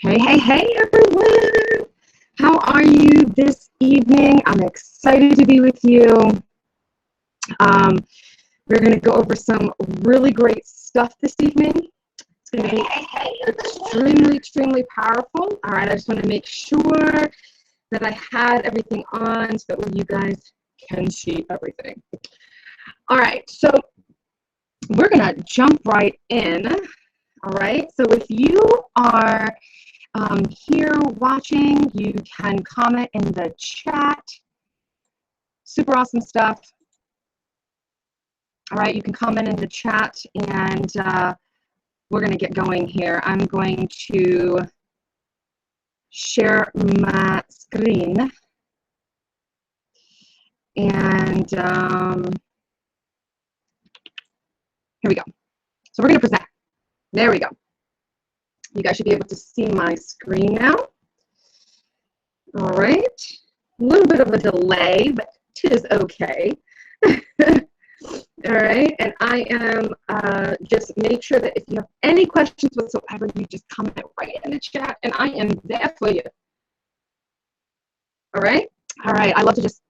Hey, hey, hey, everyone. How are you this evening? I'm excited to be with you. We're going to go over some really great stuff this evening. It's going to be extremely powerful. All right, I just want to make sure that I had everything on so that you guys can see everything. All right, so we're going to jump right in. All right, so if you are here watching, you can comment in the chat. Super awesome stuff. All right, you can comment in the chat, and we're going to get going here. I'm going to share my screen, and here we go. So we're going to present. There we go. You guys should be able to see my screen now. All right. A little bit of a delay, but it is okay. All right. And I am just make sure that if you have any questions whatsoever, you just comment right in the chat, and I am there for you. All right. All right. I love to just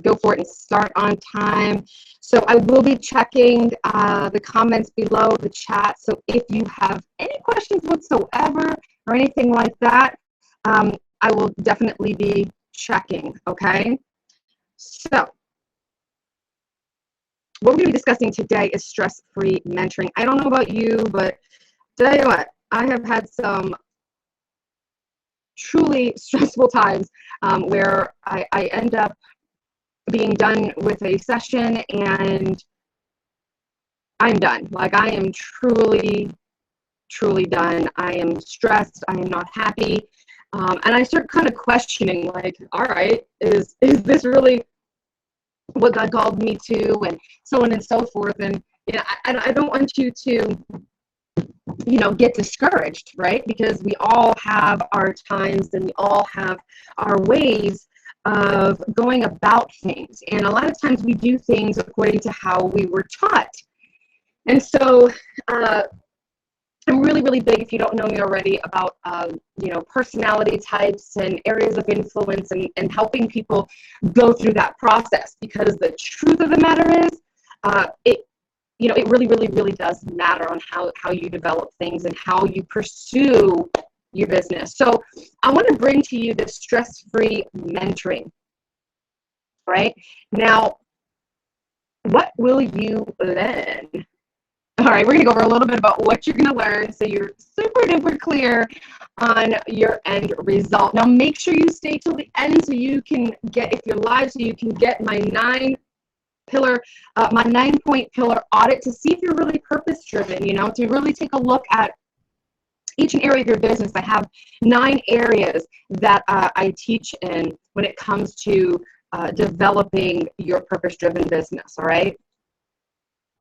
go for it and start on time. So I will be checking the comments below the chat. So if you have any questions whatsoever or anything like that, I will definitely be checking, okay? So what we're going to be discussing today is stress-free mentoring. I don't know about you, but tell you what, I have had some truly stressful times where I end up being done with a session and I'm done. Like, I am truly done. I am stressed. I am not happy. And I start kind of questioning, like, all right, is this really what God called me to, and so on and so forth. And you know, I don't want you to, you know, get discouraged, right? Because we all have our times and we all have our ways of going about things. And a lot of times we do things according to how we were taught. And so I'm really big, if you don't know me already, about you know, personality types and areas of influence, and helping people go through that process. Because the truth of the matter is, you know, it really does matter on how you develop things and how you pursue your business. So I want to bring to you the stress-free mentoring. Right now, what will you learn? All right, we're going to go over a little bit about what you're going to learn so you're super duper clear on your end result. Now, make sure you stay till the end so you can get, if you're live, so you can get my 9-point pillar audit to see if you're really purpose driven, you know, to really take a look at each and area of your business. I have 9 areas that I teach in when it comes to developing your purpose-driven business, all right?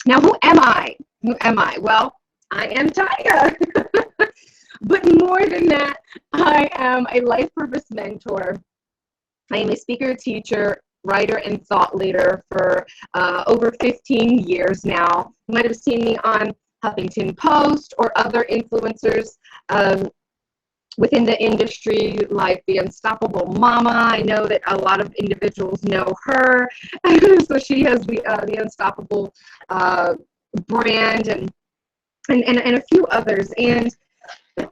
Now, who am I? Who am I? Well, I am Tanya. But more than that, I am a life purpose mentor. I am a speaker, teacher, writer, and thought leader for over 15 years now. You might have seen me on Huffington Post or other influencers within the industry, like the Unstoppable Mama. I know that a lot of individuals know her. So she has the Unstoppable brand, and a few others. And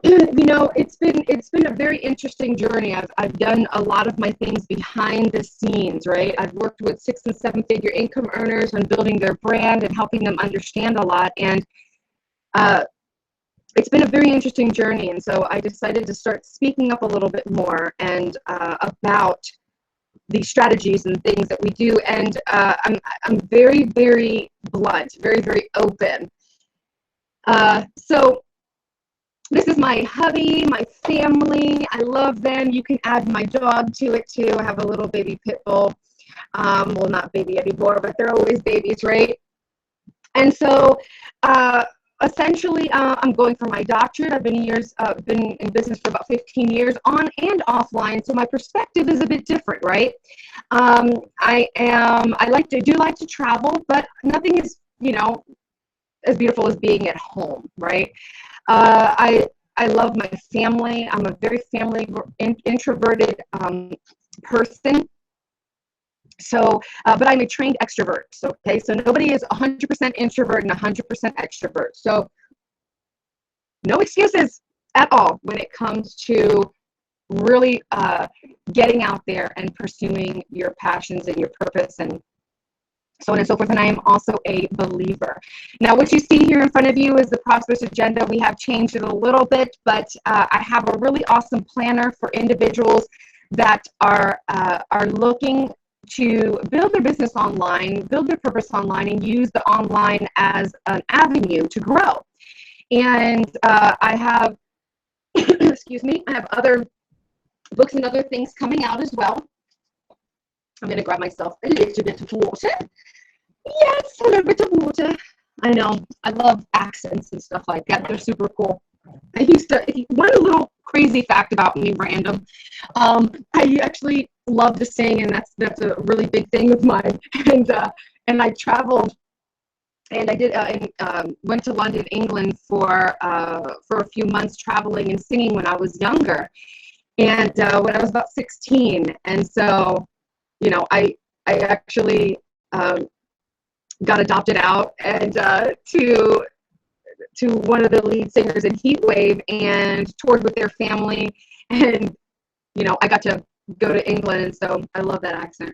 you know, it's been a very interesting journey. I've done a lot of my things behind the scenes, right? I've worked with 6- and 7-figure income earners on building their brand and helping them understand a lot. And it's been a very interesting journey. And so I decided to start speaking up a little bit more and about the strategies and things that we do. And I'm very blunt, very open. So this is my hubby, my family. I love them. You can add my dog to it too. I have a little baby pit bull. Well, not baby anymore, but they're always babies, right? And so essentially, I'm going for my doctorate. I've been in business for about 15 years, on and offline. So my perspective is a bit different, right? I do like to travel, but nothing is, you know, as beautiful as being at home, right? I I love my family. I'm a very introverted person. So, but I'm a trained extrovert. So, okay, so nobody is 100% introvert and 100% extrovert. So, no excuses at all when it comes to really getting out there and pursuing your passions and your purpose and so on and so forth. And I am also a believer. Now, what you see here in front of you is the Prosperous Agenda. We have changed it a little bit, but I have a really awesome planner for individuals that are looking to build their business online, build their purpose online, and use the online as an avenue to grow. And I have, excuse me, I have other books and other things coming out as well. I'm going to grab myself a little bit of water. Yes, a little bit of water. I know, I love accents and stuff like that. They're super cool. I used to, one little crazy fact about me, random, I actually love to sing, and that's a really big thing of mine. And I traveled, and I did went to London, England for a few months traveling and singing when I was younger, and when I was about 16. And so, you know, I actually got adopted out and to one of the lead singers in Heatwave and toured with their family. And, you know, I got to go to England, and so I love that accent.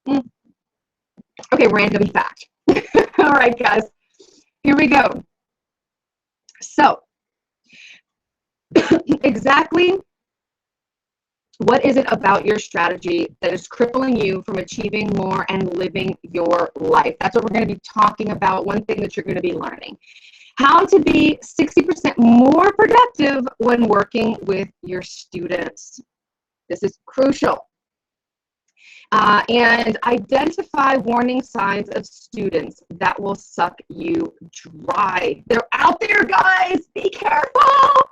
Okay, random fact. All right, guys, here we go. So, exactly what is it about your strategy that is crippling you from achieving more and living your life? That's what we're going to be talking about, one thing that you're going to be learning. How to be 60% more productive when working with your students. This is crucial. And identify warning signs of students that will suck you dry. They're out there, guys. Be careful,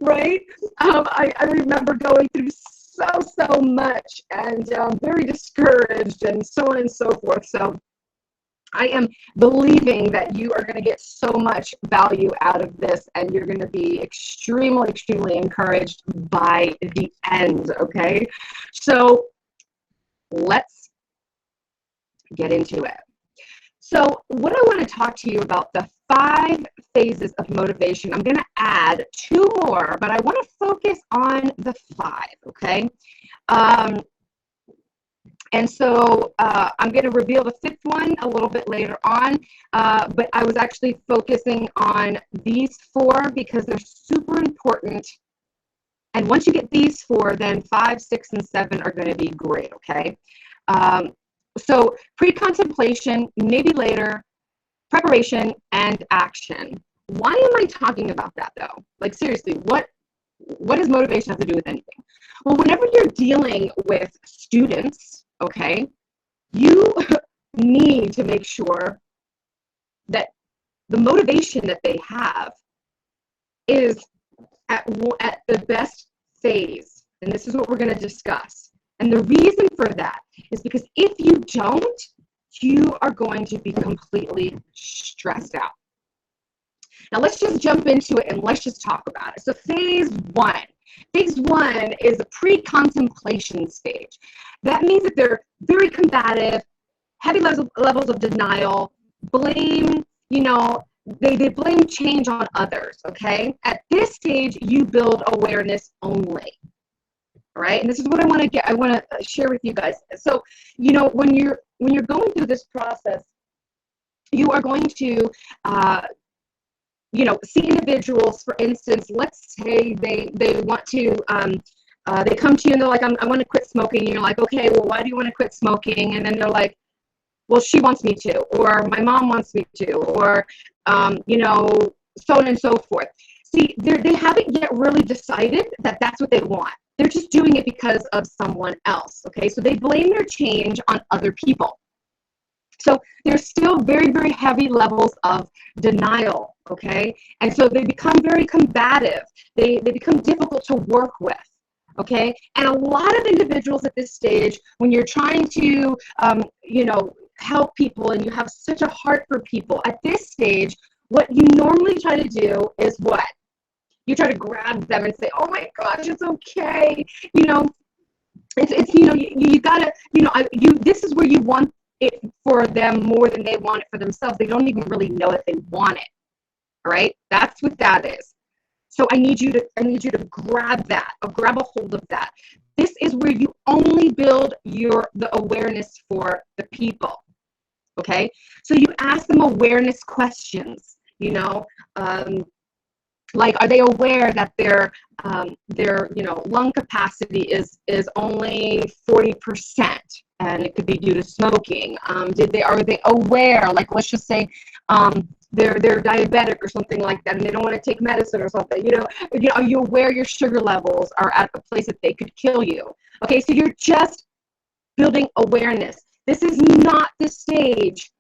right? I remember going through so much and very discouraged and so on and so forth. So I am believing that you are going to get so much value out of this, and you're going to be extremely encouraged by the end, okay? So let's get into it. So what I want to talk to you about, the 5 phases of motivation. I'm going to add 2 more, but I want to focus on the 5, okay? And so I'm going to reveal the 5th one a little bit later on, but I was actually focusing on these 4 because they're super important. And once you get these 4, then 5, 6, and 7 are going to be great, okay? So pre-contemplation, maybe later, preparation, and action. Why am I talking about that, though? Like, seriously, what does motivation have to do with anything? Well, whenever you're dealing with students, okay, you need to make sure that the motivation that they have is at the best phase. And this is what we're going to discuss. And the reason for that is because if you don't, you are going to be completely stressed out. Now let's just jump into it and let's just talk about it. So phase 1. Phase 1 is a pre-contemplation stage. That means that they're very combative, heavy levels of denial, blame, you know, they blame change on others, okay? At this stage, you build awareness only. All right, and this is what I want to share with you guys. So, you know, when you're going through this process, you are going to, you know, see individuals. For instance, let's say they want to, they come to you and they're like, I want to quit smoking. And you're like, okay, well, why do you want to quit smoking? And then they're like, well, she wants me to, or my mom wants me to, or you know, so on and so forth. See, they haven't yet really decided that that's what they want. They're just doing it because of someone else, okay? So they blame their change on other people. So there's still very heavy levels of denial, okay? And so they become very combative. They become difficult to work with, okay? And a lot of individuals at this stage, when you're trying to, you know, help people and you have such a heart for people, at this stage, what you normally try to do is what? You try to grab them and say, oh my gosh, it's okay. You know, it's you know, you gotta, you know, this is where you want it for them more than they want it for themselves. They don't even really know if they want it. All right, that's what that is. So I need you to grab that, or grab a hold of that. This is where you only build the awareness for the people. Okay, so you ask them awareness questions. You know, like, are they aware that their you know, lung capacity is only 40%, and it could be due to smoking? Are they aware, like, let's just say they're diabetic or something like that, and they don't want to take medicine or something, you know, are you aware your sugar levels are at the place that they could kill you? Okay, so you're just building awareness. This is not the stage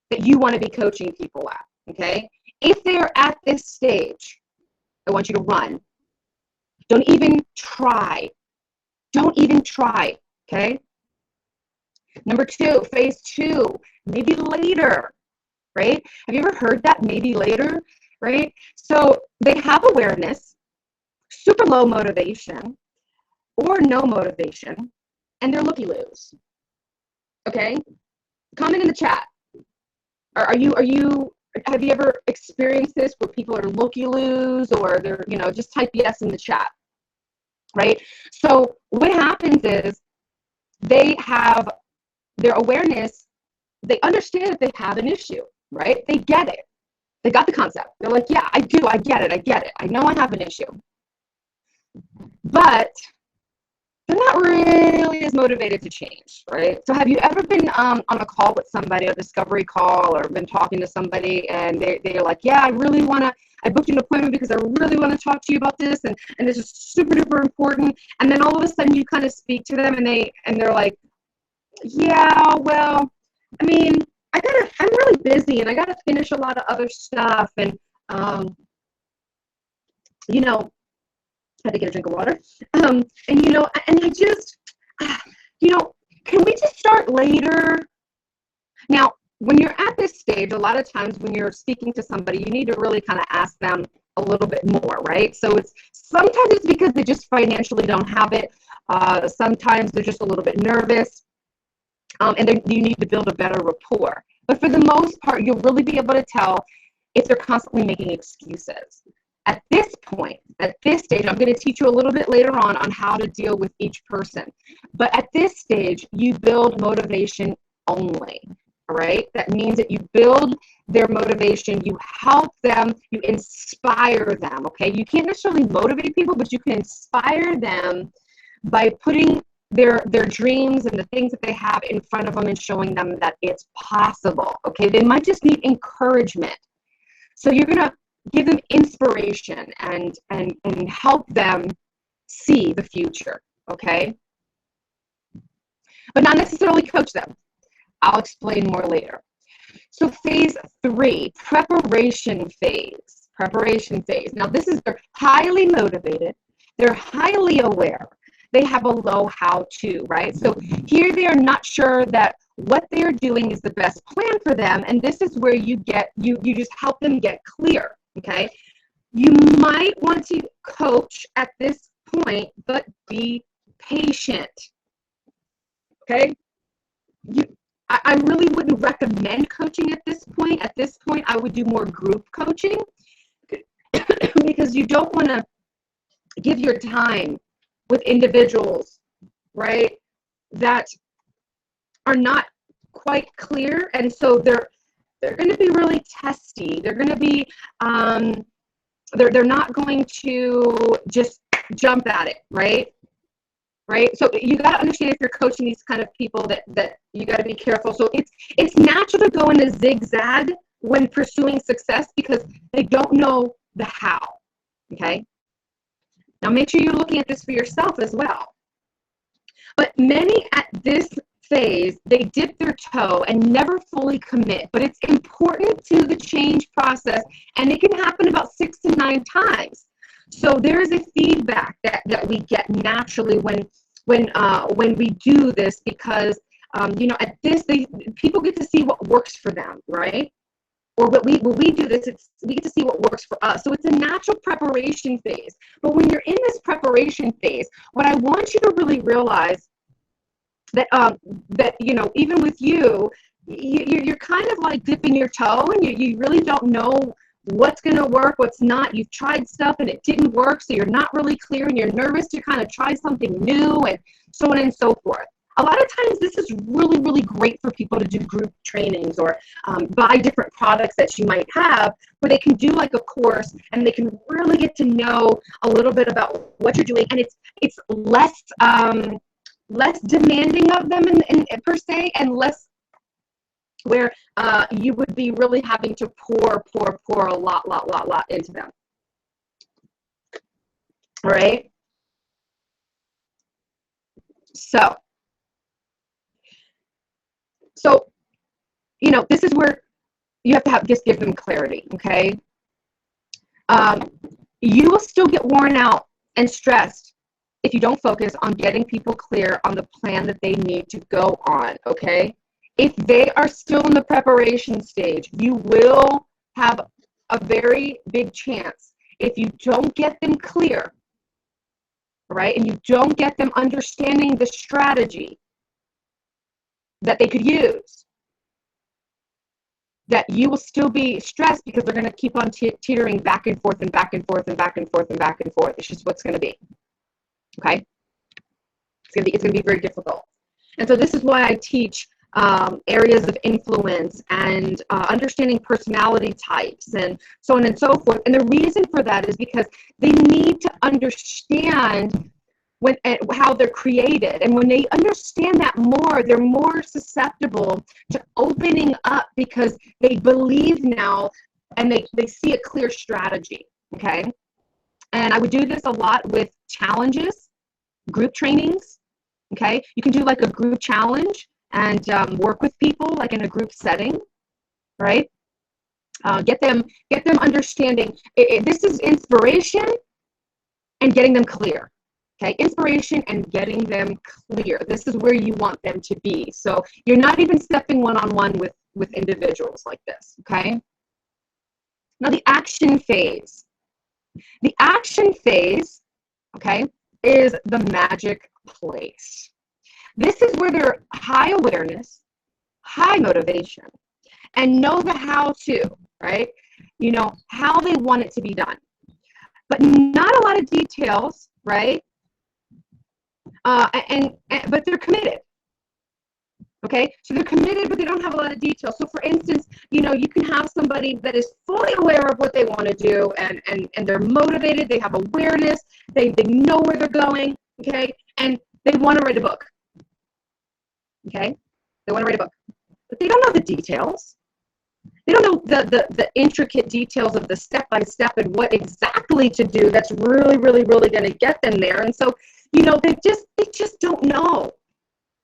that you want to be coaching people at. Okay, if they're at this stage, I want you to run. Don't even try. Don't even try. Okay. Number 2, phase 2, maybe later, right? Have you ever heard that, maybe later, right? So they have awareness, super low motivation, or no motivation, and they're looky-loos. Okay. Comment in the chat. Have you ever experienced this where people are looky-loos, or they're, you know, just type yes in the chat, right? So what happens is they have their awareness, they understand that they have an issue, right? They get it. They got the concept. They're like, yeah, I do. I get it. I know I have an issue. But they're not really as motivated to change, right? So have you ever been on a call with somebody, a discovery call, or been talking to somebody, and they're like, yeah, I booked an appointment because I really want to talk to you about this, and this is super duper important. And then all of a sudden you kind of speak to them, and they're like, yeah, well, I mean, I'm really busy, and I gotta finish a lot of other stuff, and you know, I had to get a drink of water. And you know, and I just, you know, can we just start later? Now, when you're at this stage, a lot of times when you're speaking to somebody, you need to really kind of ask them a little bit more, right? So sometimes it's because they just financially don't have it. Sometimes they're just a little bit nervous, and you need to build a better rapport. But for the most part, you'll really be able to tell if they're constantly making excuses. At this point, at this stage, I'm going to teach you a little bit later on how to deal with each person. But at this stage, you build motivation only, all right? That means that you build their motivation, you help them, you inspire them, okay? You can't necessarily motivate people, but you can inspire them by putting their dreams and the things that they have in front of them and showing them that it's possible, okay? They might just need encouragement. So you're going to give them inspiration and help them see the future, okay? But not necessarily coach them. I'll explain more later. So phase 3, preparation phase. Now this is, they're highly motivated, they're highly aware, they have a low how-to, right? So here they are not sure that what they're doing is the best plan for them, and this is where you just help them get clear. Okay, you might want to coach at this point, but be patient. Okay, I really wouldn't recommend coaching at this point. At this point, I would do more group coaching because you don't want to give your time with individuals, right, that are not quite clear, and so they're going to be really testy. They're going to be, they're not going to just jump at it, right? So you got to understand, if you're coaching these kind of people, that you got to be careful. So it's natural to go into zigzag when pursuing success because they don't know the how, okay? Now make sure you're looking at this for yourself as well. But many at this phase, they dip their toe and never fully commit, but it's important to the change process, and it can happen about 6 to 9 times. So there is a feedback that we get naturally when we do this, because you know, at this, people get to see what works for them, right? or when we do this, we get to see what works for us. So it's a natural preparation phase. But when you're in this preparation phase, what I want you to really realize that that even with you're kind of like dipping your toe, and you really don't know what's going to work, what's not. You've tried stuff and it didn't work, so you're not really clear, and you're nervous to kind of try something new, and so on and so forth. A lot of times this is really, really great for people to do group trainings or buy different products that you might have, where they can do like a course and they can really get to know a little bit about what you're doing, and it's less demanding of them in per se, and less where you would be really having to pour a lot into them. All right. So this is where you have to just give them clarity. Okay. You will still get worn out and stressed if you don't focus on getting people clear on the plan that they need to go on. Okay. If they are still in the preparation stage, you will have a very big chance, if you don't get them clear, right, and you don't get them understanding the strategy that they could use, that you will still be stressed, because they're going to keep on teetering back and forth and back and forth and back and forth and back and forth. It's just what's going to be. Okay? It's going to be very difficult. And so this is why I teach areas of influence and understanding personality types and so on and so forth. And the reason for that is because they need to understand how they're created. And when they understand that more, they're more susceptible to opening up, because they believe now and they see a clear strategy. Okay? And I would do this a lot with challenges, group trainings. Okay? You can do like a group challenge and work with people like in a group setting, right? Get them understanding. This is inspiration and getting them clear. Okay, inspiration and getting them clear. This is where you want them to be. So you're not even stepping one-on-one with individuals like this. Okay. Now the action phase. The action phase, okay, is the magic place. This is where they're high awareness, high motivation, and know the how-to, right? How they want it to be done. But not a lot of details, right? But they're committed. Okay? So they're committed, but they don't have a lot of details. So for instance, you can have somebody that is fully aware of what they want to do, and they're motivated, they have awareness, they know where they're going, okay? And they want to write a book. Okay, they want to write a book, but they don't know the details. They don't know the intricate details of the step-by-step and what exactly to do that's really, really, really going to get them there. And so, they just don't know.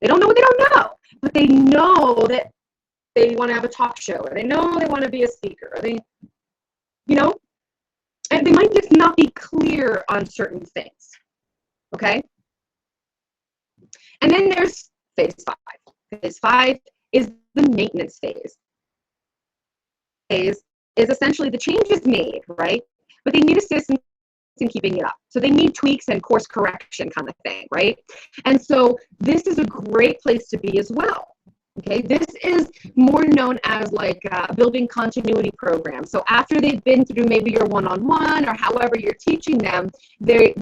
They don't know what they don't know, but they know that they want to have a talk show, or they know they want to be a speaker, or and they might just not be clear on certain things. Okay, and then there's phase 5. Phase 5 is the maintenance phase. Phase is essentially the change is made, right? But they need assistance in keeping it up. So they need tweaks and course correction kind of thing, right? And so this is a great place to be as well. Okay, this is more known as like building continuity program. So after they've been through maybe your one-on-one or however you're teaching them, they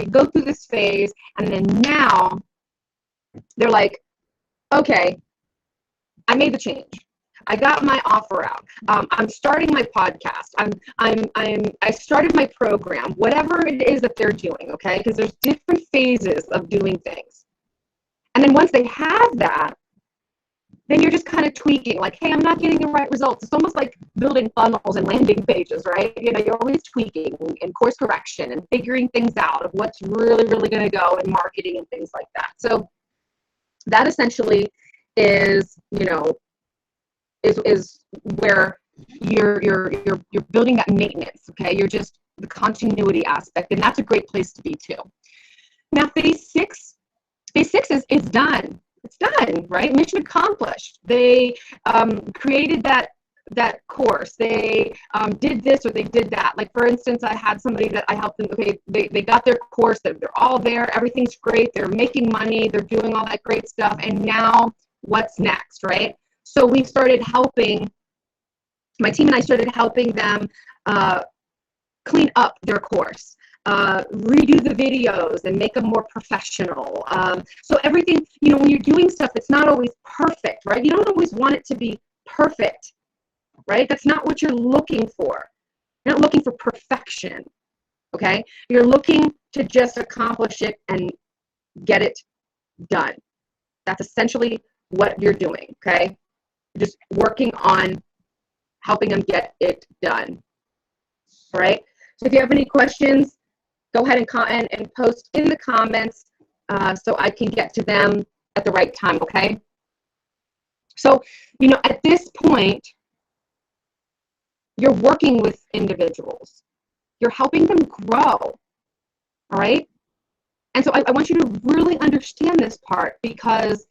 go through this phase, and then now they're like, okay, I made the change. I got my offer out. I'm starting my podcast. I started my program, whatever it is that they're doing, okay? Because there's different phases of doing things. And then once they have that, then you're just kind of tweaking, like, hey, I'm not getting the right results. It's almost like building funnels and landing pages, right? You're always tweaking and course correction and figuring things out of what's really, really going to go in marketing and things like that. So that essentially is, is where you're building that maintenance, okay? You're just the continuity aspect, and that's a great place to be too. Now, phase 6 is done. It's done, right? Mission accomplished. They created that that course. They did this or they did that. Like, for instance, I had somebody that I helped them. Okay, they got their course. They're all there. Everything's great. They're making money. They're doing all that great stuff. And now what's next, right? So we started helping, my team and I started helping them clean up their course, redo the videos and make them more professional. So everything, you know, when you're doing stuff, it's not always perfect, right? You don't always want it to be perfect, right? That's not what you're looking for. You're not looking for perfection, okay? You're looking to just accomplish it and get it done. That's essentially what you're doing, okay? You're just working on helping them get it done, all right? So if you have any questions, go ahead and comment and post in the comments so I can get to them at the right time, okay? So, you know, at this point, you're working with individuals. You're helping them grow, all right? And so I want you to really understand this part, because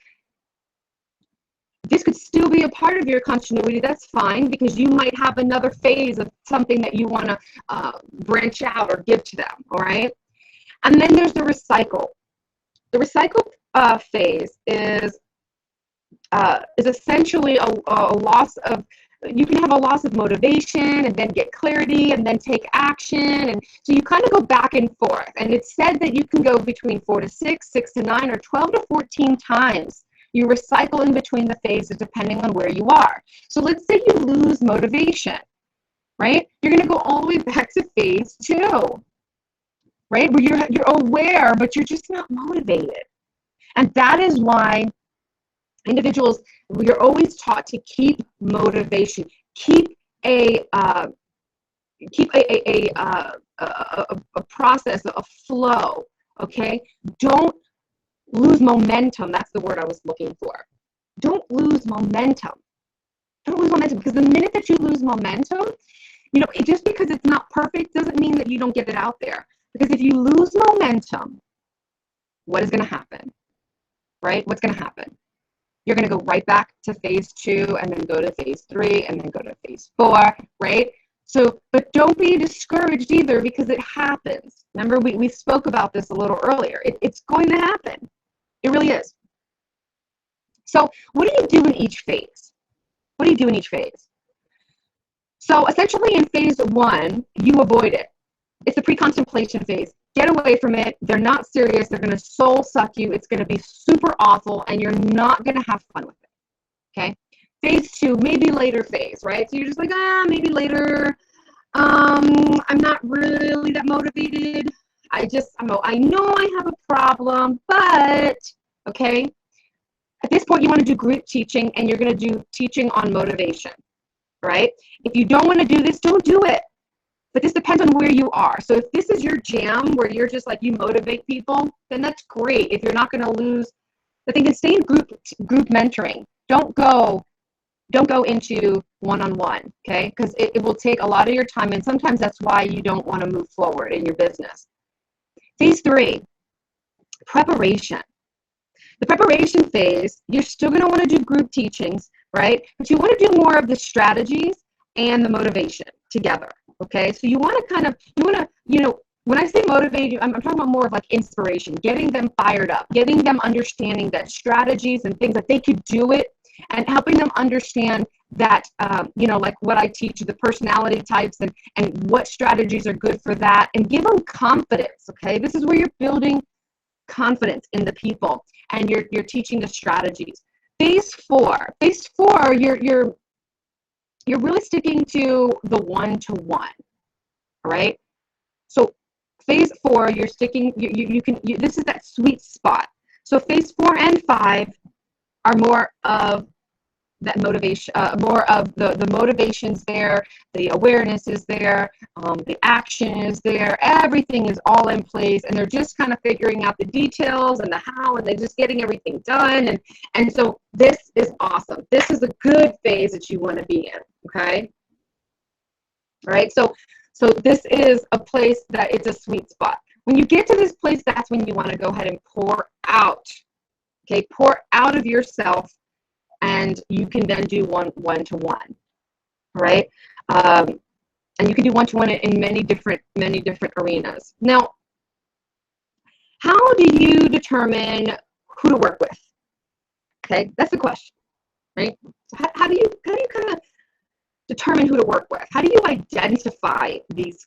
this could still be a part of your continuity. That's fine, because you might have another phase of something that you want to branch out or give to them, all right? And then there's the recycle. The recycle phase is essentially a loss of, you can have a loss of motivation and then get clarity and then take action. And so you kind of go back and forth. And it's said that you can go between 4 to 6, 6 to 9, or 12 to 14 times. You recycle in between the phases depending on where you are. So let's say you lose motivation, right? You're going to go all the way back to phase 2, right? Where you're aware, but you're just not motivated. And that is why individuals, we are always taught to keep motivation, keep a process, a flow, okay? Don't lose momentum. That's the word I was looking for. Don't lose momentum. Don't lose momentum, because the minute that you lose momentum, you know, just because it's not perfect doesn't mean that you don't get it out there. Because if you lose momentum, what is going to happen, right? What's going to happen? You're going to go right back to phase 2 and then go to phase 3 and then go to phase 4, right? So, but don't be discouraged either, because it happens. Remember, we spoke about this a little earlier. It's going to happen. It really is. So what do you do in each phase? What do you do in each phase? So essentially in phase 1, you avoid it. It's the pre-contemplation phase. Get away from it. They're not serious. They're going to soul suck you. It's going to be super awful, and you're not going to have fun with it. Okay. Phase 2, maybe later phase, right? So you're just like, maybe later. I'm not really that motivated. I know I have a problem, but okay. At this point, you want to do group teaching, and you're going to do teaching on motivation, right? If you don't want to do this, don't do it. But this depends on where you are. So if this is your jam, where you're just like, you motivate people, then that's great. If you're not going to lose, the thing is, stay in group mentoring. Don't go into one-on-one, okay? Because it will take a lot of your time, and sometimes that's why you don't want to move forward in your business. Phase 3, preparation. The preparation phase, you're still going to want to do group teachings, right? But you want to do more of the strategies and the motivation together, okay? So you want to when I say motivate you, I'm talking about more of like inspiration, getting them fired up, getting them understanding that strategies and things that they could do it, and helping them understand that, like what I teach, the personality types and what strategies are good for that, and give them confidence, okay? This is where you're building confidence in the people, and you're teaching the strategies. Phase 4, you're really sticking to the one-to-one, all right? So phase 4, you're sticking, this is that sweet spot. So phase 4 and 5 are more of that motivation, more of the motivation's there, the awareness is there, the action is there, everything is all in place, and they're just kind of figuring out the details and the how, and they're just getting everything done. And so this is awesome. This is a good phase that you want to be in, okay? All right, so this is a place that it's a sweet spot. When you get to this place, that's when you want to go ahead and pour out, okay? Pour out of yourself, and you can then do one-to-one. right? And you can do one-to-one in many different arenas. Now, how do you determine who to work with? Okay, that's the question, right? So how do you kind of determine who to work with? How do you identify these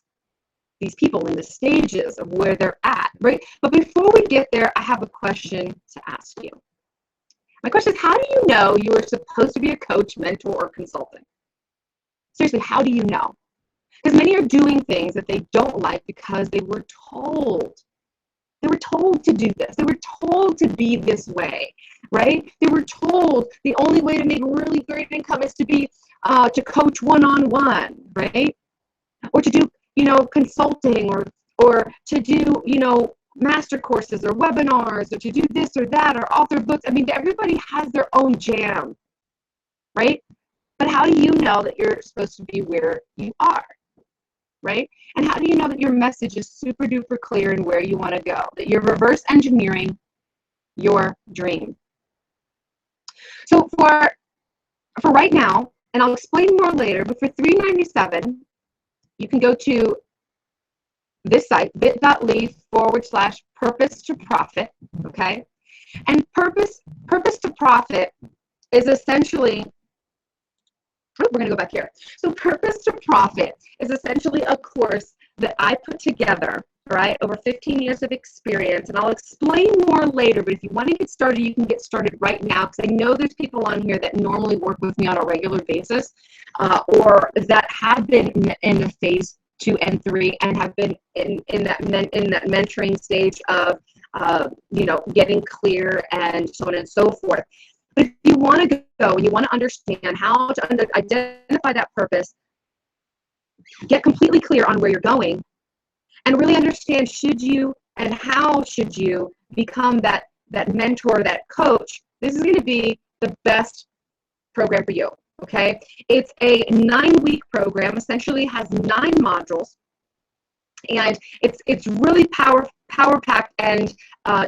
people in the stages of where they're at, right? But before we get there, I have a question to ask you. My question is, how do you know you are supposed to be a coach, mentor, or consultant? Seriously, how do you know? Because many are doing things that they don't like because they were told. They were told to do this. They were told to be this way, right? They were told the only way to make really great income is to be to coach one-on-one, right? Or to do, consulting, or to do, master courses or webinars, or to do this or that, or author books. I mean, everybody has their own jam, right? But how do you know that you're supposed to be where you are, right? And how do you know that your message is super duper clear and where you want to go, that you're reverse engineering your dream? So for right now, and I'll explain more later, but for $397, you can go to this site, bit.ly/purpose to profit, okay? And purpose to profit is essentially, we're going to go back here. So purpose to profit is essentially a course that I put together, right, over 15 years of experience, and I'll explain more later, but if you want to get started, you can get started right now, because I know there's people on here that normally work with me on a regular basis, or that have been in the phase 2 and 3 and have been in that mentoring stage of getting clear and so on and so forth. But if you want to go, you want to understand how to identify that purpose, get completely clear on where you're going, and really understand should you and how should you become that mentor, that coach, this is going to be the best program for you. Okay, it's a 9-week program, essentially has 9 modules, and it's really power packed and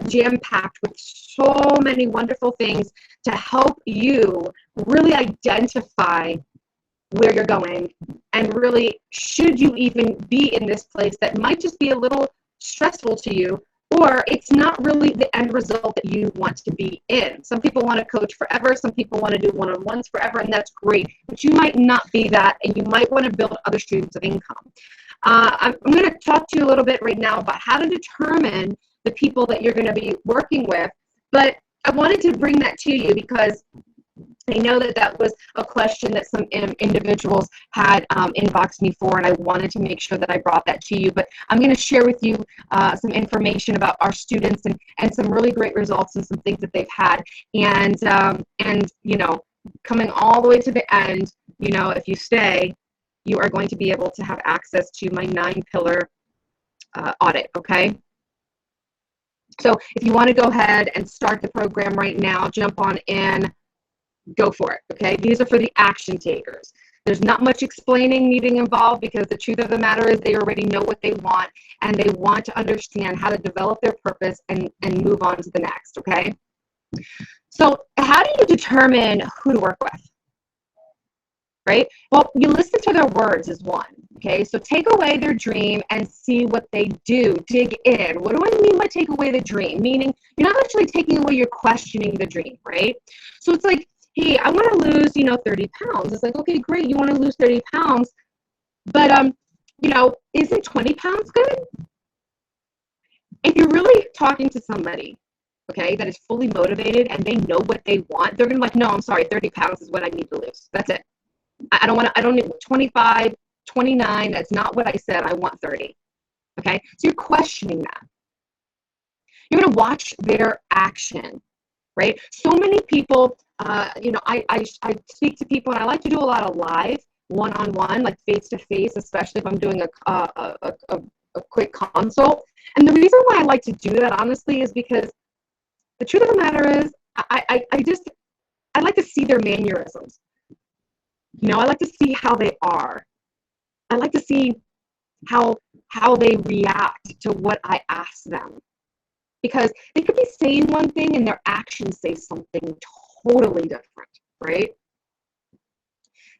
jam packed with so many wonderful things to help you really identify where you're going, and really should you even be in this place that might just be a little stressful to you, or it's not really the end result that you want to be in. Some people want to coach forever. Some people want to do one-on-ones forever, and that's great. But you might not be that, and you might want to build other streams of income. I'm going to talk to you a little bit right now about how to determine the people that you're going to be working with. But I wanted to bring that to you because I know that was a question that some individuals had inboxed me for, and I wanted to make sure that I brought that to you. But I'm going to share with you some information about our students and some really great results and some things that they've had. And coming all the way to the end, if you stay, you are going to be able to have access to my 9-pillar audit, okay? So if you want to go ahead and start the program right now, jump on in. Go for it, okay? These are for the action takers. There's not much explaining needing involved, because the truth of the matter is they already know what they want, and they want to understand how to develop their purpose and move on to the next, okay? So how do you determine who to work with, right? Well, you listen to their words is one, okay? So take away their dream and see what they do. Dig in. What do I mean by take away the dream? Meaning you're not actually taking away, you're questioning the dream, right? So it's like, hey, I want to lose, 30 pounds. It's like, okay, great. You want to lose 30 pounds, but, isn't 20 pounds good? If you're really talking to somebody, okay, that is fully motivated and they know what they want, they're going to be like, no, I'm sorry, 30 pounds is what I need to lose. That's it. I don't need 25, 29. That's not what I said. I want 30. Okay. So you're questioning that. You're going to watch their action, right? So many people, I speak to people, and I like to do a lot of live one-on-one, like face-to-face, especially if I'm doing a quick consult. And the reason why I like to do that, honestly, is because the truth of the matter is I like to see their mannerisms. I like to see how they are. I like to see how they react to what I ask them. Because they could be saying one thing and their actions say something totally different, right?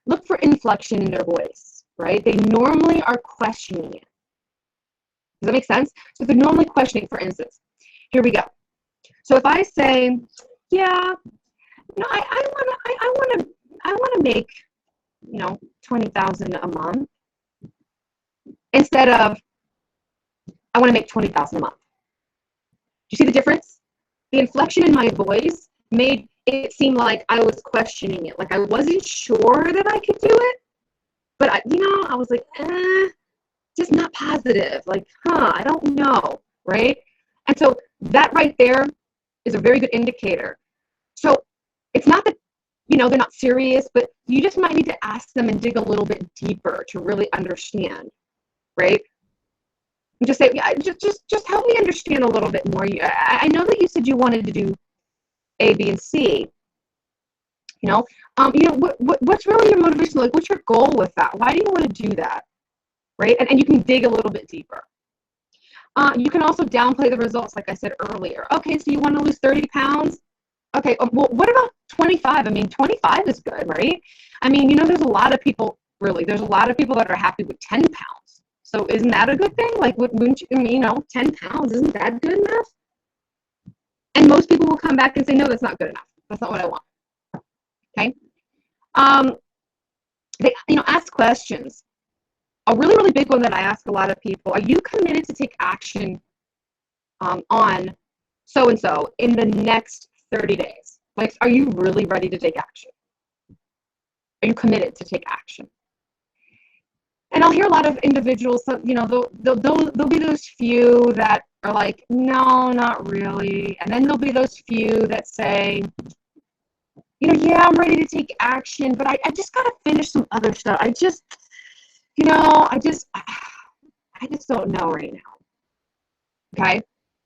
look for inflection in their voice, right? They normally are questioning it. Does that make sense? So they're normally questioning, for instance. Here we go. So if I say, yeah, I want to make, 20,000 a month, instead of I want to make 20,000 a month. Do you see the difference? The inflection in my voice made it seem like I was questioning it, like I wasn't sure that I could do it, but I was like, just not positive, like, I don't know, right? And so that right there is a very good indicator. So it's not that, they're not serious, but you just might need to ask them and dig a little bit deeper to really understand, right? And just say, yeah, just help me understand a little bit more. I know that you said you wanted to do A, B, and C. What's really your motivation? Like, what's your goal with that? Why do you want to do that, right? And you can dig a little bit deeper. You can also downplay the results, like I said earlier. Okay, so you want to lose 30 pounds? Okay, well, what about 25? I mean, 25 is good, right? I mean, there's a lot of people that are happy with 10 pounds. So isn't that a good thing? Like, wouldn't you, 10 pounds, isn't that good enough? And most people will come back and say, no, that's not good enough. That's not what I want. Okay? They, ask questions. A really, really big one that I ask a lot of people, are you committed to take action on so-and-so in the next 30 days? Like, are you really ready to take action? Are you committed to take action? And I'll hear a lot of individuals, there'll be those few that are like, no, not really. And then there'll be those few that say, yeah, I'm ready to take action, but I just got to finish some other stuff. I just don't know right now. Okay?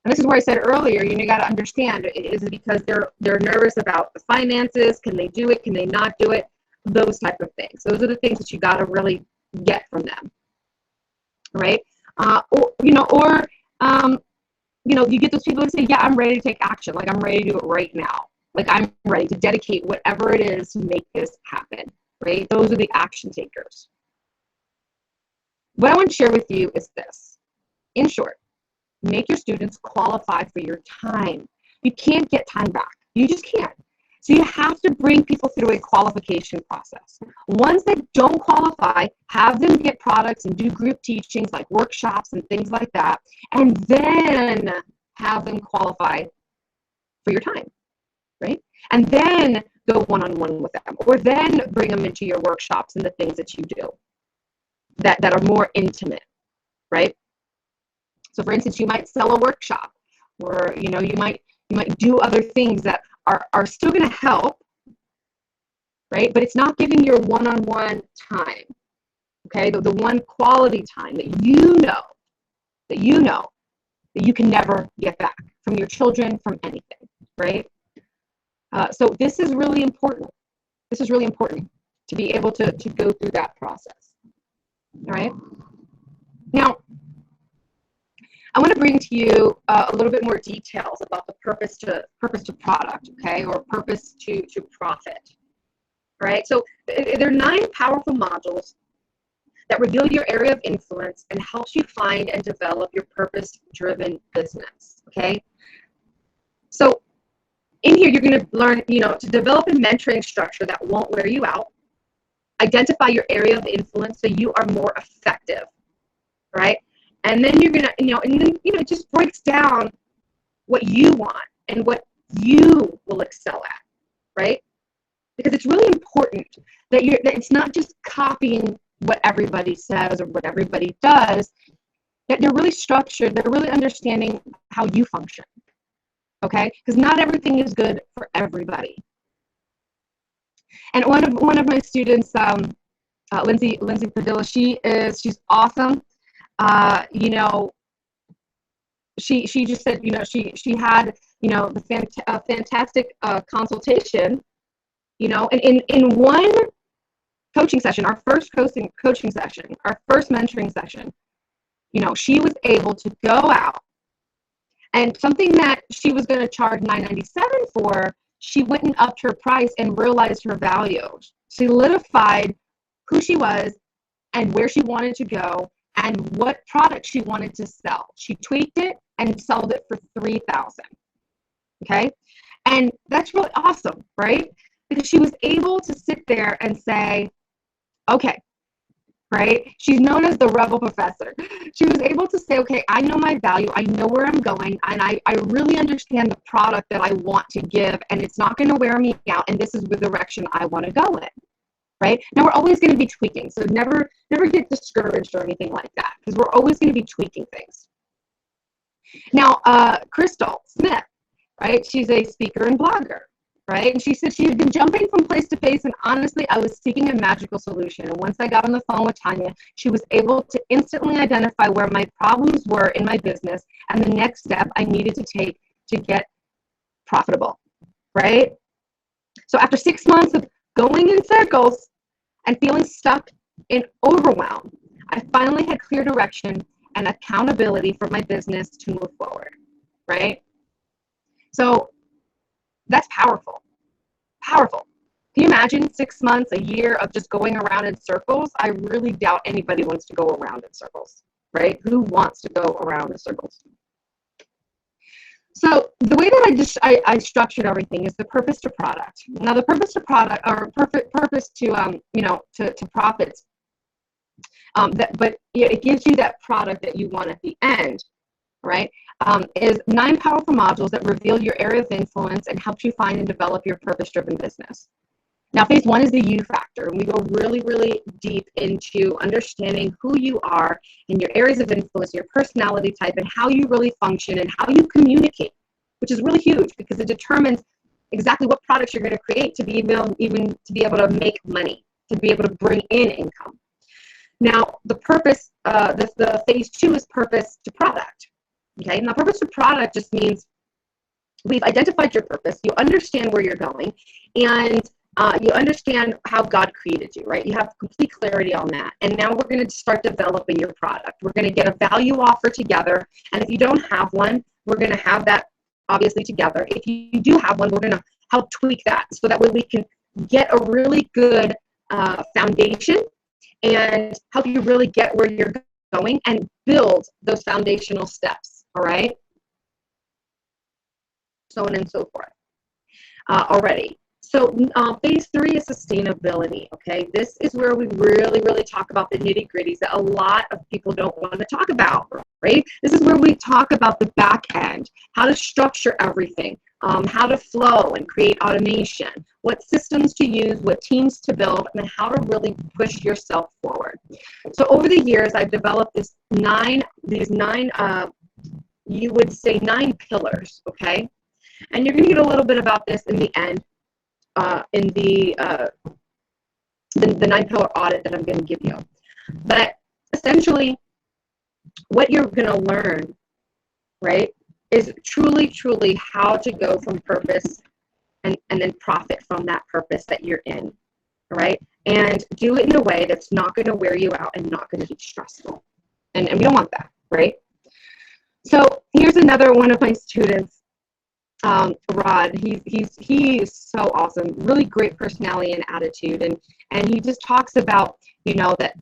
And this is where I said earlier, you got to understand, is it because they're nervous about the finances? Can they do it? Can they not do it? Those type of things. Those are the things that you got to really get from them, right? You get those people that say, yeah, I'm ready to take action. Like, I'm ready to do it right now. Like, I'm ready to dedicate whatever it is to make this happen, right? Those are the action takers. What I want to share with you is this. In short, make your students qualify for your time. You can't get time back. You just can't. So you have to bring people through a qualification process. Ones that don't qualify, have them get products and do group teachings like workshops and things like that, and then have them qualify for your time, right? And then go one-on-one with them, or then bring them into your workshops and the things that you do that are more intimate, right? So for instance, you might sell a workshop, or you might do other things that are still going to help, right? But it's not giving your one-on-one time, okay? The one quality time that you can never get back from your children, from anything, right? So this is really important. This is really important to be able to go through that process, all right? Now, I want to bring to you a little bit more details about the purpose to product, okay, or purpose to profit. All right, so there are 9 powerful modules that reveal your area of influence and helps you find and develop your purpose-driven business. Okay, so in here you're going to learn, to develop a mentoring structure that won't wear you out. Identify your area of influence so you are more effective. Right. And then you're gonna, it just breaks down what you want and what you will excel at, right? Because it's really important that it's not just copying what everybody says or what everybody does. That they're really structured. They're really understanding how you function, okay? Because not everything is good for everybody. And one of my students, Lindsay Padilla, she's awesome. She just said, she had, the fantastic consultation, and in one coaching session, our first coaching session, our first mentoring session, she was able to go out, and something that she was going to charge $9.97 for, she went and upped her price and realized her value. She solidified who she was and where she wanted to go and what product she wanted to sell. She tweaked it and sold it for $3,000. Okay? And that's really awesome, right? Because she was able to sit there and say, okay, right? She's known as the rebel professor. She was able to say, okay, I know my value, I know where I'm going, and I really understand the product that I want to give, and it's not going to wear me out, and this is the direction I want to go in, right? Now, we're always going to be tweaking, so never get discouraged or anything like that, because we're always going to be tweaking things. Now, Crystal Smith, right? She's a speaker and blogger. Right? And she said she had been jumping from place to place, and honestly, I was seeking a magical solution. And once I got on the phone with Tanya, she was able to instantly identify where my problems were in my business and the next step I needed to take to get profitable. Right? So after 6 months of going in circles and feeling stuck in overwhelm, I finally had clear direction and accountability for my business to move forward. Right? So that's powerful. Powerful. Can you imagine 6 months, a year of just going around in circles? I really doubt anybody wants to go around in circles, right? Who wants to go around in circles? So the way that I structured everything is the purpose to product. Now the purpose to product, or purpose to to profits. But it gives you that product that you want at the end, right? Is 9 powerful modules that reveal your area of influence and helps you find and develop your purpose-driven business. Now, phase 1 is the you factor, and we go really, really deep into understanding who you are and your areas of influence, your personality type, and how you really function and how you communicate, which is really huge because it determines exactly what products you're going to create to be able to make money, to be able to bring in income. Now, the purpose, the phase 2 is purpose to product. Okay, now purpose to product just means we've identified your purpose, you understand where you're going, and you understand how God created you, right? You have complete clarity on that. And now we're going to start developing your product. We're going to get a value offer together. And if you don't have one, we're going to have that obviously together. If you do have one, we're going to help tweak that so that way we can get a really good foundation and help you really get where you're going and build those foundational steps. All right, so on and so forth already. So phase 3 is sustainability. Okay, this is where we really talk about the nitty gritties that a lot of people don't want to talk about, right? This is where we talk about the back end, how to structure everything, how to flow and create automation, what systems to use, what teams to build, and how to really push yourself forward. So over the years, I've developed these nine you would say 9 pillars, okay? And you're going to get a little bit about this in the end, in the 9 pillar audit that I'm going to give you. But essentially, what you're going to learn, right, is truly how to go from purpose and then profit from that purpose that you're in, all right? And do it in a way that's not going to wear you out and not going to be stressful. And we don't want that, right? So here's another one of my students, Rod. He's so awesome, really great personality and attitude, and he just talks about that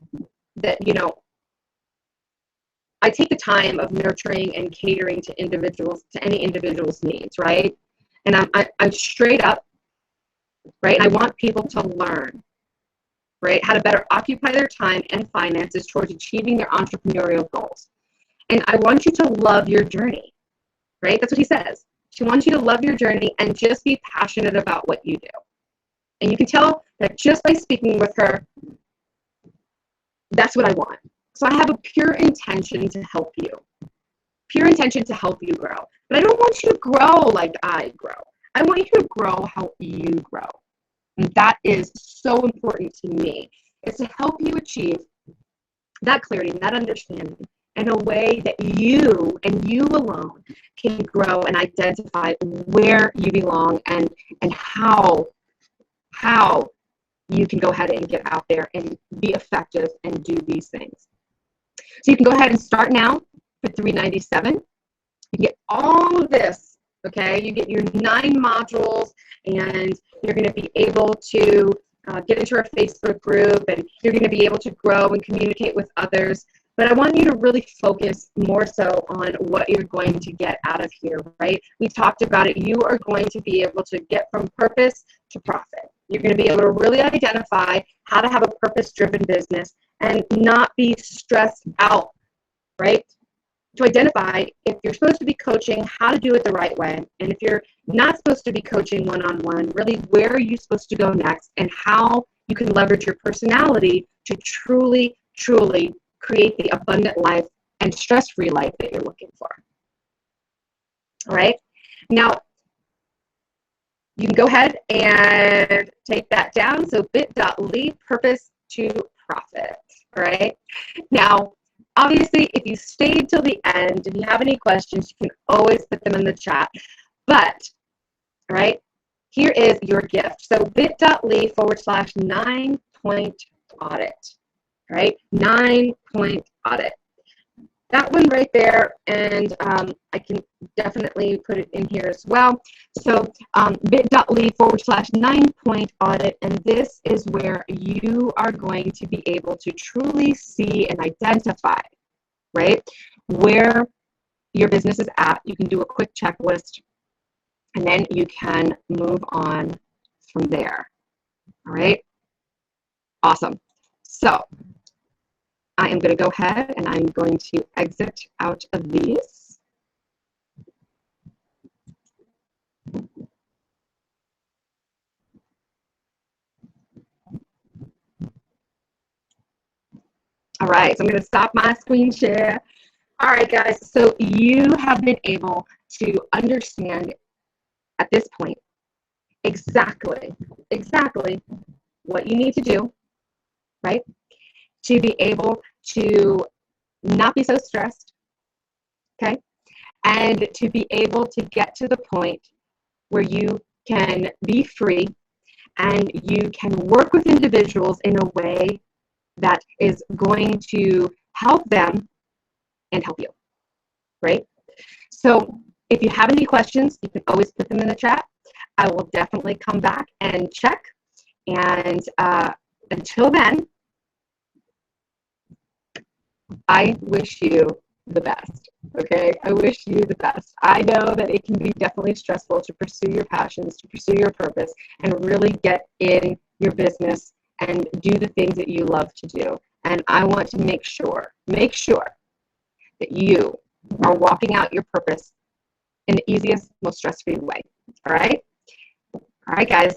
I take the time of nurturing and catering to any individual's needs, right? And I'm straight up, right? And I want people to learn, right, how to better occupy their time and finances towards achieving their entrepreneurial goals. And I want you to love your journey, right? That's what he says. She wants you to love your journey and just be passionate about what you do. And you can tell that just by speaking with her, that's what I want. So I have a pure intention to help you. Pure intention to help you grow. But I don't want you to grow like I grow. I want you to grow how you grow. And that is so important to me. It's to help you achieve that clarity and that understanding in a way that you and you alone can grow and identify where you belong and how you can go ahead and get out there and be effective and do these things. So you can go ahead and start now for $397. You get all of this, okay? You get your 9 modules, and you're going to be able to get into our Facebook group, and you're going to be able to grow and communicate with others. But I want you to really focus more so on what you're going to get out of here, right? We talked about it. You are going to be able to get from purpose to profit. You're going to be able to really identify how to have a purpose-driven business and not be stressed out, right? To identify if you're supposed to be coaching, how to do it the right way. And if you're not supposed to be coaching one-on-one, really where are you supposed to go next, and how you can leverage your personality to truly, truly create the abundant life and stress-free life that you're looking for. All right. Now, you can go ahead and take that down. So bit.ly purpose to profit. All right. Now, obviously, if you stayed till the end, if you have any questions, you can always put them in the chat. But, all right, here is your gift. So bit.ly / 9-point audit. Right? 9-point audit. That one right there, and I can definitely put it in here as well. So bit.ly / 9-point audit, and this is where you are going to be able to truly see and identify, right, where your business is at. You can do a quick checklist, and then you can move on from there. All right? Awesome. So I am going to go ahead and I'm going to exit out of these. All right, so I'm going to stop my screen share. All right, guys, so you have been able to understand at this point exactly what you need to do, right, to be able to not be so stressed, okay, and to be able to get to the point where you can be free and you can work with individuals in a way that is going to help them and help you, right? So if you have any questions, you can always put them in the chat. I will definitely come back and check. And until then, I wish you the best, okay? I wish you the best. I know that it can be definitely stressful to pursue your passions, to pursue your purpose, and really get in your business and do the things that you love to do. And I want to make sure that you are walking out your purpose in the easiest, most stress-free way, all right? All right, guys.